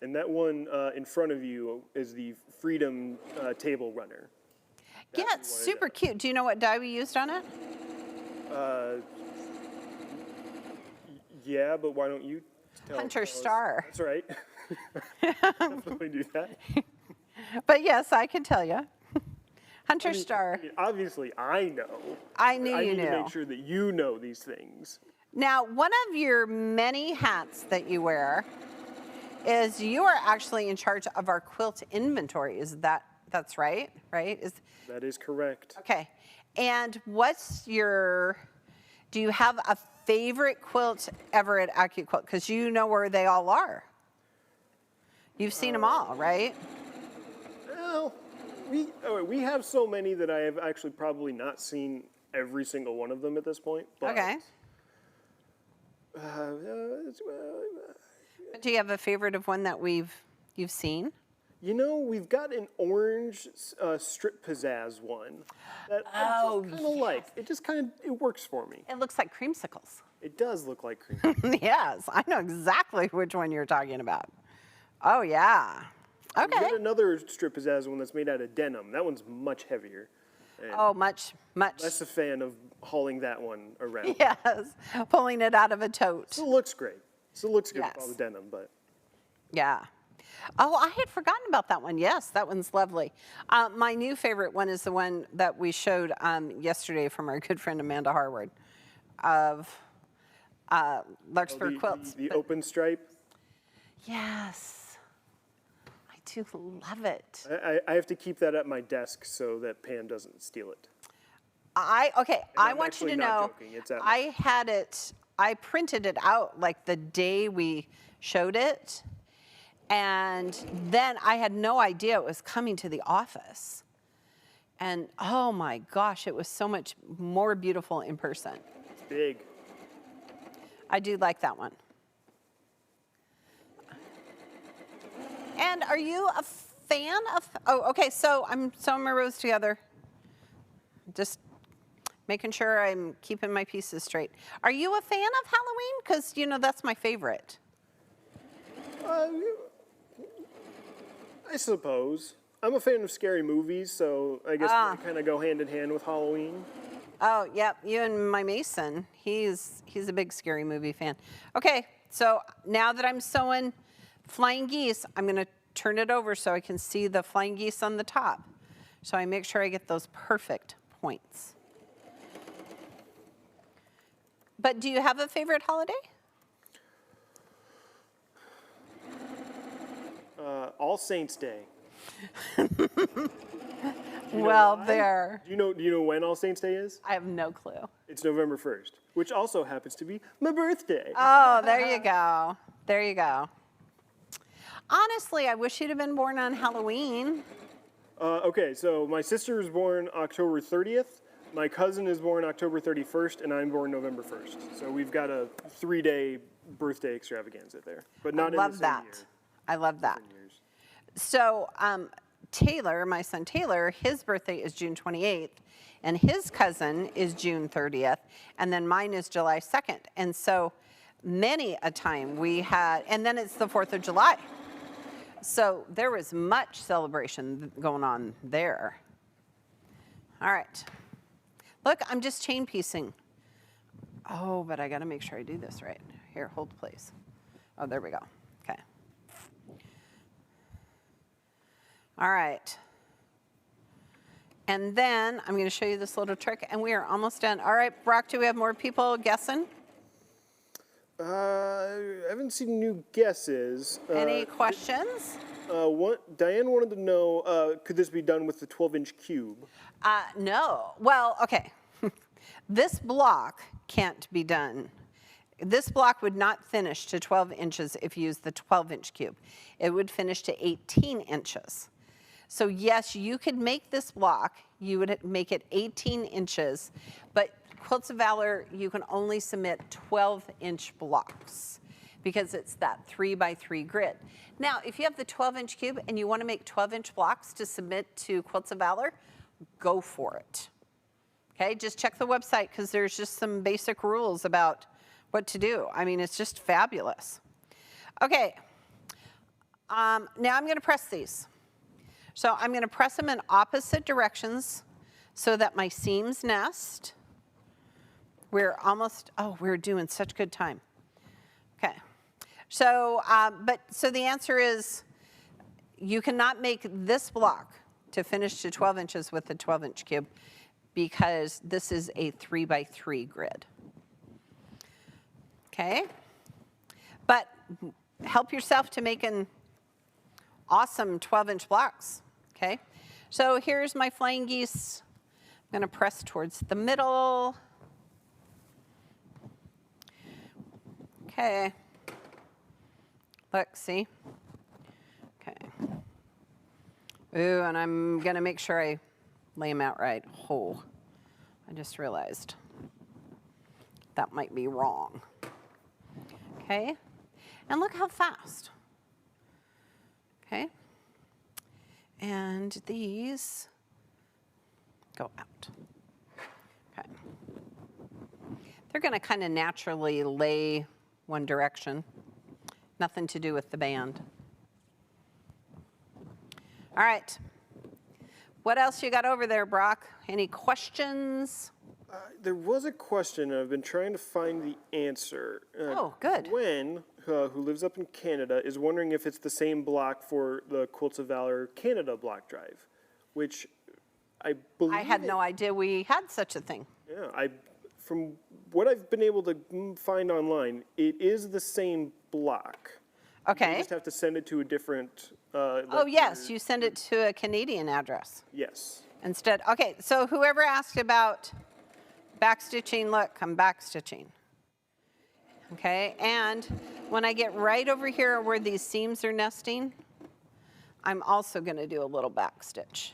And that one in front of you is the Freedom Table Runner. Yeah, it's super cute. Do you know what dye we used on it? Yeah, but why don't you tell Hunter us? Star. That's right. Definitely do that. But yes, I can tell you. Hunter Star. I mean, obviously, I know. I knew I you need knew. to make sure that you know these things. Now, one of your many hats that you wear is you are actually in charge of our quilt inventory. That's right? Right? That is correct. Okay. And do you have a favorite quilt ever at AccuQuilt? Because you know where they all are. You've seen them all, right? Well, we have so many that I have actually probably not seen every single one of them at this point. But, Okay. But do you have a favorite of one that you've seen? You know, we've got an orange strip pizzazz one that I just kind of like. It just it works for me. It looks like creamsicles. It does look like cream. Yes, I know exactly which one you're talking about. Oh, yeah. We've Okay. got another strip pizzazz one that's made out of denim. That one's much heavier. And Oh, much. less a fan of hauling that one around. Yes, pulling it out of a tote. Still looks great. Still looks good with all Yes. the denim, but Yeah. Oh, I had forgotten about that one. Yes, that one's lovely. My new favorite one is the one that we showed yesterday from our good friend Amanda Harward of Larkspur Quilts. the open stripe. Yes, I do love it. I have to keep that at my desk so that Pam doesn't steal it. I I'm want you actually to not know, joking. It's at I printed it out like the day we showed it. And then I had no idea it was coming to the office. And oh my gosh, it was so much more beautiful in person. It's big. I do like that one. And are you a fan of, okay, so I'm sewing my rows together. Just making sure I'm keeping my pieces straight. Are you a fan of Halloween? Because, you know, that's my favorite. I suppose. I'm a fan of scary movies, so I guess they kind of go hand in hand with Halloween. Oh, yep, you and my Mason. He's a big scary movie fan. Okay, so now that I'm sewing flying geese, I'm gonna turn it over so I can see the flying geese on the top. So I make sure I get those perfect points. But do you have a favorite holiday? All Saints Day. Well, there. Do you know when All Saints Day is? I have no clue. It's November 1st, which also happens to be my birthday. Oh, there you go. There you go. Honestly, I wish you'd have been born on Halloween. Okay, so my sister was born October 30th, my cousin is born October 31st, and I'm born November 1st. So we've got a 3-day birthday extravaganza there, but not in the same year. I love that. Different years. So Taylor, my son Taylor, his birthday is June 28th, and his cousin is June 30th, and then mine is July 2nd. And so many a time we had, and then it's the 4th of July. So there was much celebration going on there. All right. Look, I'm just chain piecing. Oh, but I gotta make sure I do this right. Here, hold please. Oh, there we go. Okay. All right. And then I'm going to show you this little trick, and we are almost done. All right, Brock, do we have more people guessing? I haven't seen new guesses. Any questions? Diane wanted to know, could this be done with the 12-inch cube? No. Well, okay. This block can't be done This block would not finish to 12 inches if you use the 12-inch cube. It would finish to 18 inches. So yes, you could make this block, you would make it 18 inches, but Quilts of Valor, you can only submit 12-inch blocks because it's that 3x3 grid. Now, if you have the 12-inch cube and you want to make 12-inch blocks to submit to Quilts of Valor, go for it. Okay, just check the website because there's just some basic rules about what to do. I mean, it's just fabulous. Okay, now I'm going to press these. So I'm going to press them in opposite directions so that my seams nest. We're almost, oh, we're doing such good time. Okay, so, so the answer is you cannot make this block to finish to 12 inches with the 12-inch cube because this is a 3x3 grid. Okay, but help yourself to making awesome 12-inch blocks. Okay, so here's my flying geese. I'm going to press towards the middle. Okay, look, see? Okay. Ooh, and I'm going to make sure I lay them out right. Oh, I just realized that might be wrong. Okay, and look how fast. Okay, and these go out. Okay, they're going to kind of naturally lay one direction, nothing to do with the band. All right, what else you got over there, Brock? Any questions? There was a question, and I've been trying to find the answer. Oh, good. Gwen, who lives up in Canada, is wondering if it's the same block for the Quilts of Valor Canada block drive, which I believe... I had no idea we had such a thing. Yeah, from what I've been able to find online, it is the same block. Okay. You just have to send it to a different... Oh, yes, you send it to a Canadian address. Yes. Instead, okay, so whoever asked about backstitching, look, I'm backstitching. Okay, and when I get right over here where these seams are nesting, I'm also going to do a little backstitch.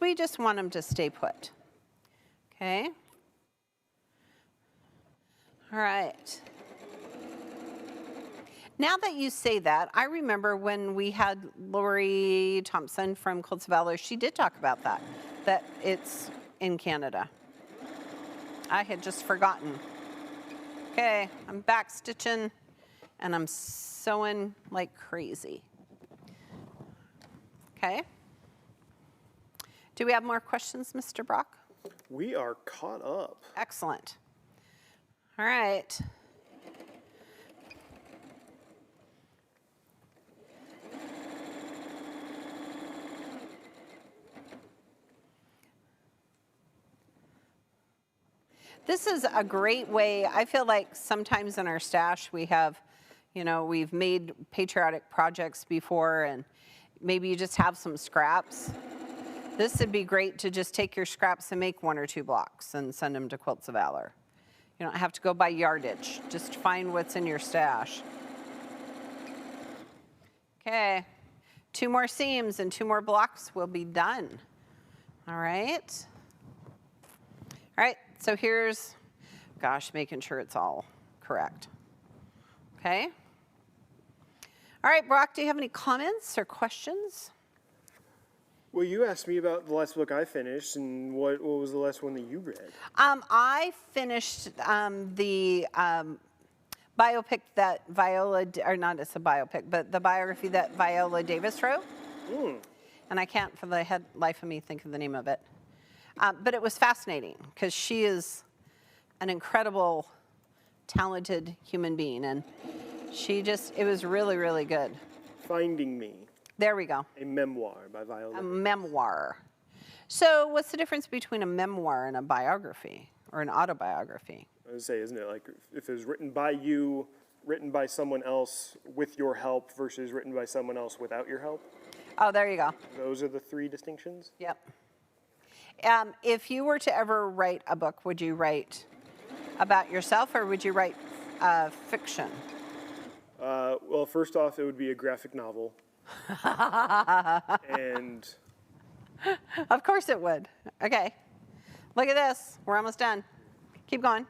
We just want them to stay put. Okay. All right. Now that you say that, I remember when we had Lori Thompson from Quilts of Valor, she did talk about that it's in Canada. I had just forgotten. Okay, I'm back stitching and I'm sewing like crazy. Okay. Do we have more questions, Mr. Brock? We are caught up. Excellent. All right. This is a great way. I feel like sometimes in our stash we have, we've made patriotic projects before and maybe you just have some scraps. This would be great to just take your scraps and make 1 or 2 blocks and send them to Quilts of Valor. You don't have to go by yardage. Just find what's in your stash. Okay, 2 more seams and 2 more blocks will be done. All right. All right, so here's, making sure it's all correct. Okay. All right, Brock, do you have any comments or questions? Well, you asked me about the last book I finished, and what was the last one that you read? I finished the biopic that Viola, or not, it's a biopic, but the biography that Viola Davis wrote. And I can't for the life of me think of the name of it. But it was fascinating because she is an incredible, talented human being. And it was really, really good. Finding Me. There we go. A memoir by Viola. A memoir. So what's the difference between a memoir and a biography or an autobiography? I would say, isn't it like if it was written by you, written by someone else with your help versus written by someone else without your help? Oh, there you go. Those are the 3 distinctions? Yep. If you were to ever write a book, would you write about yourself or would you write fiction? Well, first off, it would be a graphic novel. And Of course it would. Okay. Look at this. We're almost done. Keep going.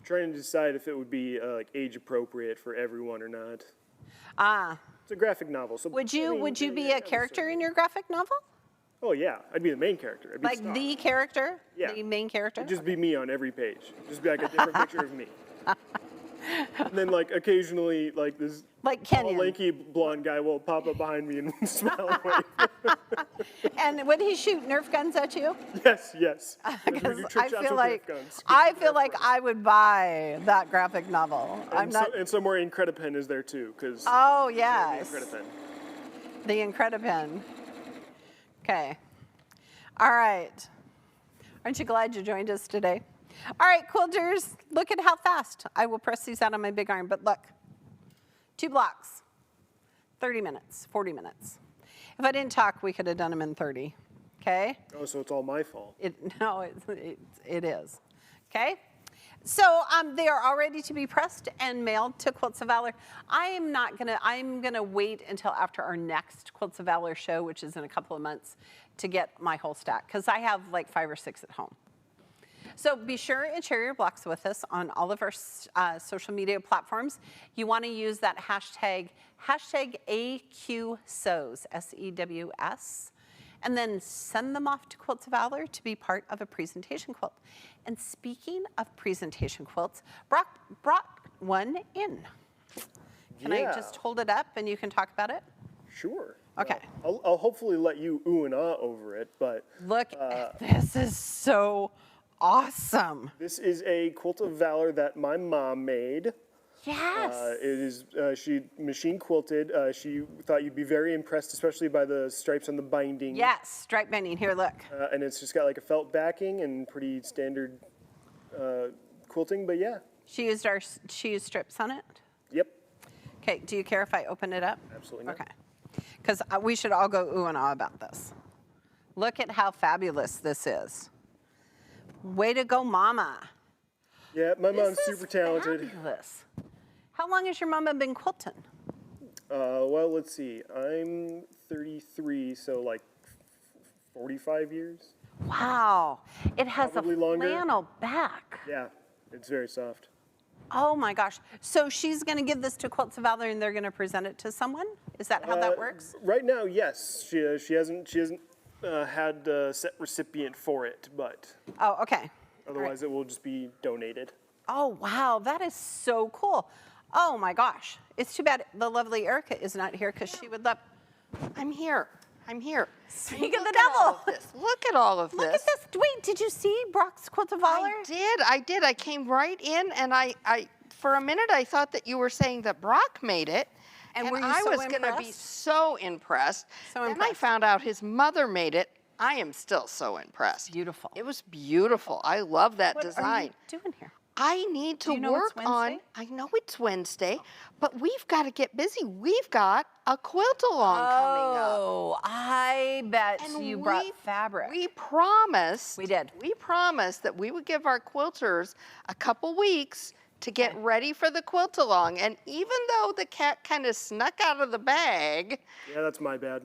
trying to decide if it would be like age appropriate for everyone or not. Ah. It's a graphic novel. So Would you be a character in your graphic novel? Oh yeah, I'd be the main character. I'd be Like star. the character? Yeah. The main character? It'd just be me on every page. Just be like a different picture of me. And then like occasionally like this Like tall, Kenyon. lanky blonde guy will pop up behind me and smile away. And would he shoot Nerf guns at you? Yes, yes. Because We do trick I shots feel with like Nerf guns. I would buy that graphic novel. I'm And, not. and somewhere Incredipen is there too, because Oh yes, Incredipen. the Incredipen. Okay. All right. Aren't you glad you joined us today? All right, quilters, look at how fast I will press these out on my big iron. But look, 2 blocks, 30 minutes, 40 minutes. If I didn't talk, we could have done them in 30. Okay. Oh, so it's all my fault. No, it is. Okay? So they are all ready to be pressed and mailed to Quilts of Valor. I'm gonna wait until after our next Quilts of Valor show, which is in a couple of months, to get my whole stack, because I have like 5 or 6 at home. So be sure and share your blocks with us on all of our social media platforms. You want to use that hashtag AQSews, S-E-W-S, and then send them off to Quilts of Valor to be part of a presentation quilt. And speaking of presentation quilts, Brock brought one in. Can I just hold it up and you can talk about it? Sure. Okay. I'll hopefully let you ooh and ah over it, but Look, this is so awesome. this is a Quilt of Valor that my mom made. Yes. It is, she machine quilted. She thought you'd be very impressed, especially by the stripes on the binding. Yes, stripe binding. Here, look. And it's just got like a felt backing and pretty standard quilting, but yeah. She used strips on it. Yep. Okay, do you care if I open it up? Absolutely not. Okay. Because we should all go ooh and ah about this. Look at how fabulous this is. Way to go, Mama. Yeah, my mom's This is super talented. Fabulous. How long has your mama been quilting? Well, let's see. I'm 33, so like 45 years. Wow. It has Probably a longer. flannel back. Yeah, it's very soft. Oh my gosh. So she's going to give this to Quilts of Valor and they're going to present it to someone? Is that how that works? Right now, yes. She hasn't had a set recipient for it, but Oh, okay. otherwise it will just be donated. Oh, wow. That is so cool. Oh my gosh. It's too bad the lovely Erica is not here because she would love. I'm here. I'm here. Speak of the Look at all devil. of this. Look at all of Look at this. this. Wait, did you see Brock's Quilts of Valor? I did. I came right in and I for a minute I thought that you were saying that Brock made it. And were you I so was going to be impressed? so impressed. So Then I impressed. found out his mother made it. I am still so impressed. Beautiful. It was beautiful. I love that What design. are you doing here? I need to you know it's work on. Wednesday? I know it's Wednesday, but we've got to get busy. We've got a quilt-along coming up. Oh, I bet And you brought fabric. We promised. We did. We promised that we would give our quilters a couple weeks to get ready for the quilt-along. And even though the cat kind of snuck out of the bag, Yeah, that's my bad.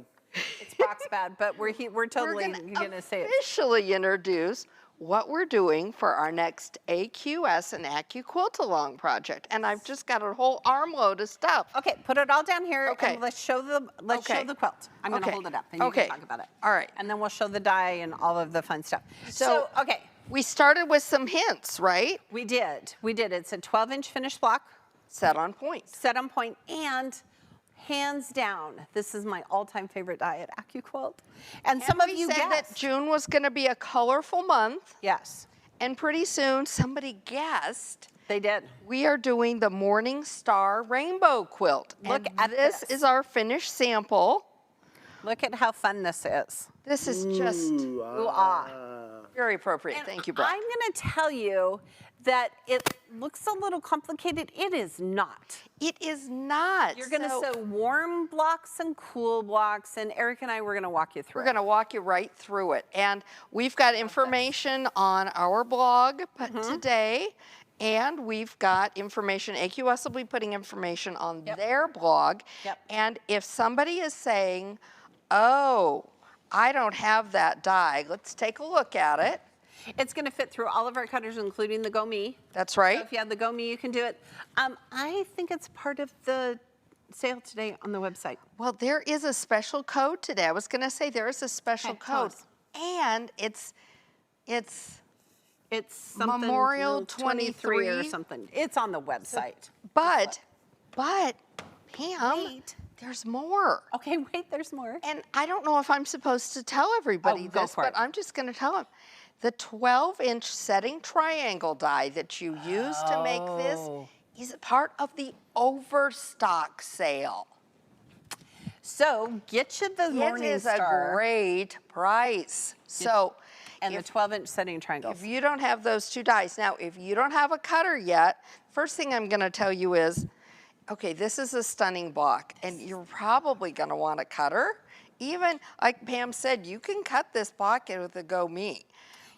It's Brock's bad, but we're totally we're going to say it. officially introduce what we're doing for our next AQS and AccuQuilt-A-Long project. And I've just got a whole armload of stuff. Okay, put it all down here Okay. and let's show the quilt. I'm going to Okay. hold it up and you Okay. can talk about it. All right. And then we'll show the die and all of the fun stuff. So- okay, We started with some hints, right? we did. It's a 12-inch finished block, Set on point. set on point, and hands down, this is my all-time favorite die at AccuQuilt. And some of we you said that guessed. June was going to be a colorful month. Yes, And pretty soon, somebody guessed, they did. we are doing the Morning Star Rainbow Quilt. Look And at this. this. Is our finished sample. Look at how fun this is. This is just Ooh, Ooh, ah. very appropriate. And Thank you, Brock. I'm going to tell you that it looks a little complicated. It is not. It is not. You're going to So sew warm blocks and cool blocks, and Eric and I were going to walk you through We're it. going to walk you right through it. And we've got information on our blog Mm-hmm. today. And we've got information, AQS will be putting information on Yep. their blog. Yep. And if somebody is saying, oh, I don't have that die, let's take a look at it. It's going to fit through all of our cutters, including the Go Me. That's So right. if you have the Go Me, you can do it. I think it's part of the sale today on the website. Well, there is a special code today. I was going to say there is a special Okay, tell code. us. And it's It's something Memorial 23 or 23. something. It's on the website. But Pam, Wait. there's more. Okay, wait, there's more. And I don't know if I'm supposed to tell everybody go this, for but it. I'm just going to tell them. The 12-inch setting triangle die that you use to make this Oh. is a part of the overstock sale. So get you the It Morning is a Star great price. So and the 12-inch setting triangles. if you don't have those two dies, now if you don't have a cutter yet, first thing I'm going to tell you is, okay, this is a stunning block, and you're probably going to want a cutter. Even like Pam said, you can cut this block with a Go Me.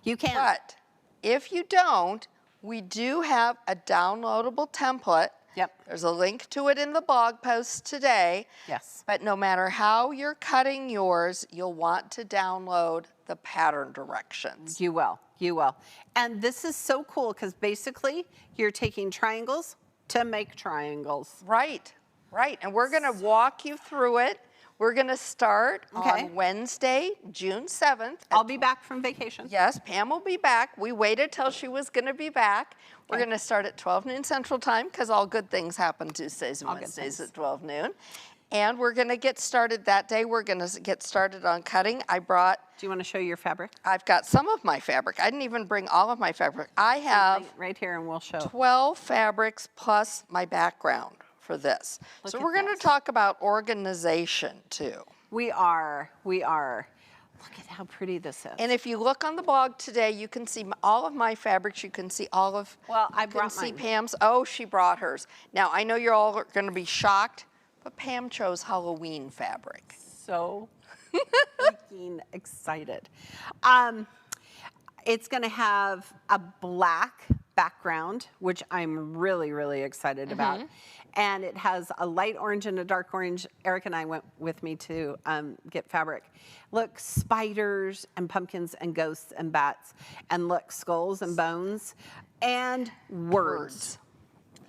You can. But if you don't, we do have a downloadable template. Yep. There's a link to it in the blog post today. Yes. But no matter how you're cutting yours, you'll want to download the pattern directions. You will. You will. And this is so cool because basically you're taking triangles to make triangles. Right, right. And we're going to walk you through it. We're going to start Okay. on Wednesday, June 7th. I'll be back from vacation. Yes, Pam will be back. We waited till she was going to be back. We're Okay. going to start at 12 noon Central Time because all good things happen Tuesdays and All good Wednesdays things. at 12 noon. And we're going to get started that day. We're going to get started on cutting. Do you want to show your fabric? I've got some of my fabric. I didn't even bring all of my fabric. I have Right here and we'll show. 12 fabrics plus my background for this. Look So at we're going to that. talk about organization too. We are. We are. Look at how pretty this is. And if you look on the blog today, you can see all of my fabrics. You can see all of. Well, I you can brought see mine. Pam's. Oh, she brought hers. Now I know you're all going to be shocked, but Pam chose Halloween fabric. So freaking excited. It's going to have a black background, which I'm really, really excited about. And it has a light orange and a dark orange. Eric and I went with me to get fabric. Look, spiders and pumpkins and ghosts and bats. And look, skulls and bones and words.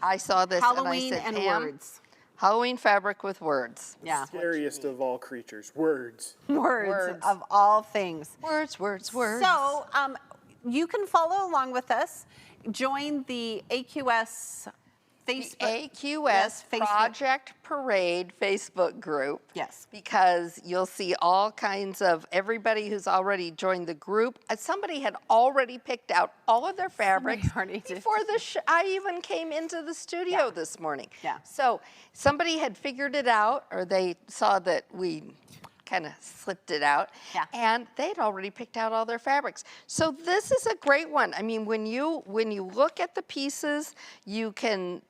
I saw this Halloween and I said, and Pam, words. Halloween fabric with words. Yeah. Scariest of all creatures, words. Words Words. of all things. Words, words, words. So you can follow along with us. Join the AQS Facebook. AQS Yes, Facebook. Project Parade Facebook group. Yes. Because you'll see all kinds of everybody who's already joined the group. Somebody had already picked out all of their fabrics already did. before I even came into the studio Yeah. this morning. Yeah. So somebody had figured it out, or they saw that we kind of slipped it out, Yeah. and they'd already picked out all their fabrics. So this is a great one. I mean, when you look at the pieces, you can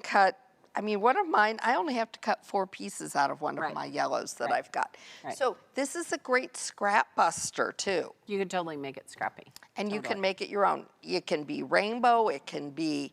cut. I mean, one of mine, I only have to cut 4 pieces out of one Right. of my yellows that Right. I've got. Right. So this is a great scrap buster too. You could totally make it scrappy. And you Totally. can make it your own. It can be rainbow, it can be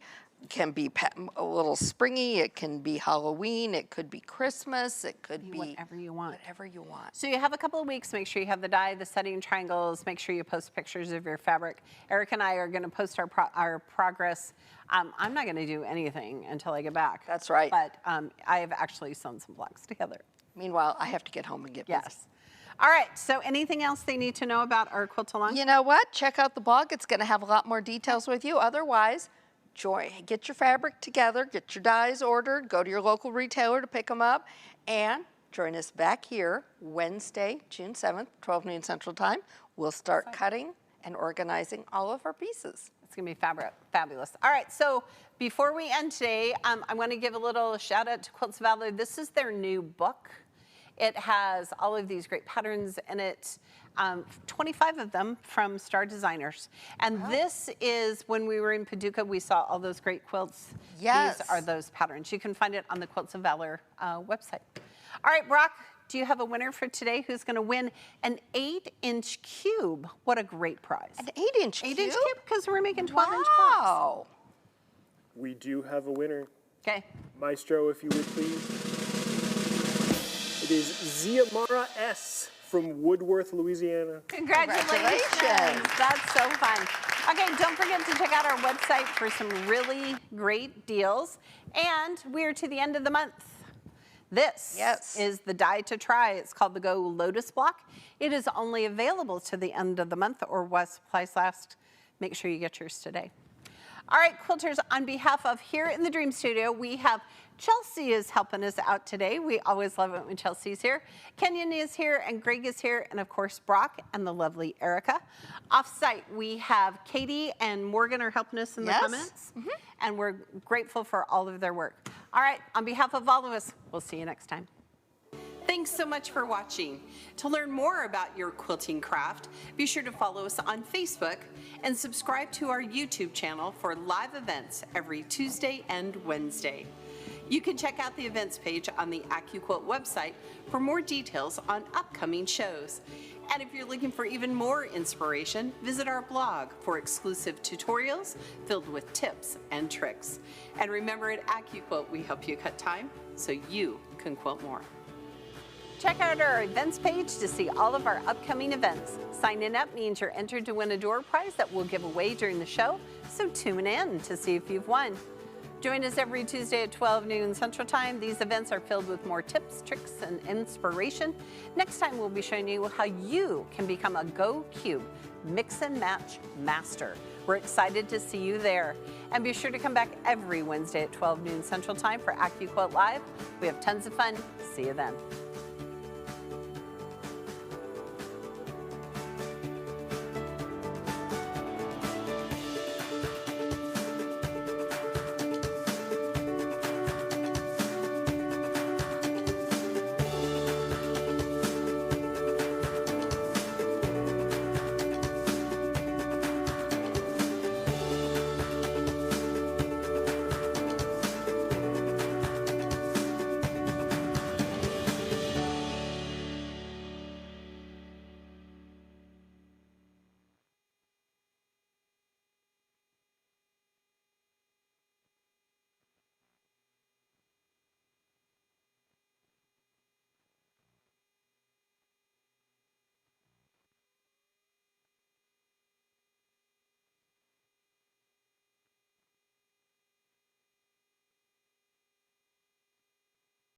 a little springy, it can be Halloween, it could be Christmas, it could be whatever you want. whatever you want. So you have a couple of weeks. Make sure you have the die, the setting triangles. Make sure you post pictures of your fabric. Eric and I are going to post our progress. I'm not going to do anything until I get back. That's right. But I have actually sewn some blocks together. Meanwhile, I have to get home and get busy. Yes. All right. So anything else they need to know about our quilt-along? You know what? Check out the blog. It's going to have a lot more details with you. Otherwise, get your fabric together, get your dies ordered, go to your local retailer to pick them up, and join us back here Wednesday, June 7th, 12 noon Central Time. We'll start cutting and organizing all of our pieces. It's going to be fabulous. All right, so before we end today, I want to give a little shout out to Quilts of Valor. This is their new book. It has all of these great patterns in it, 25 of them from star designers. And this is, when we were in Paducah, we saw all those great quilts. Yes. These are those patterns. You can find it on the Quilts of Valor website. All right, Brock, do you have a winner for today who's going to win an 8-inch cube? What a great prize. An 8-inch cube? 8-inch cube because we're making 12-inch blocks. Wow. We do have a winner. Okay. Maestro, if you would please. It is Ziamara S. from Woodworth, Louisiana. Congratulations. That's so fun. Okay, don't forget to check out our website for some really great deals. And we're to the end of the month. This is the die to try. It's called the Go Lotus Block. It is only available to the end of the month or while supplies last. Make sure you get yours today. All right, quilters, on behalf of here in the Dream Studio, we have Chelsea is helping us out today. We always love it when Chelsea's here. Kenyon is here, and Greg is here, and of course, Brock and the lovely Erica. Off-site, we have Katie and Morgan are helping us in the comments, and we're grateful for all of their work. All right, on behalf of all of us, we'll see you next time. Thanks so much for watching. To learn more about your quilting craft, be sure to follow us on Facebook and subscribe to our YouTube channel for live events every Tuesday and Wednesday. You can check out the events page on the AccuQuilt website for more details on upcoming shows. And if you're looking for even more inspiration, visit our blog for exclusive tutorials filled with tips and tricks. And remember, at AccuQuilt, we help you cut time so you can quilt more. Check out our events page to see all of our upcoming events. Signing up means you're entered to win a door prize that we'll give away during the show, so tune in to see if you've won. Join us every Tuesday at 12 noon Central Time. These events are filled with more tips, tricks, and inspiration. Next time, we'll be showing you how you can become a Go Cube Mix and Match Master. We're excited to see you there. And be sure to come back every Wednesday at 12 noon Central Time for AccuQuilt Live. We have tons of fun. See you then.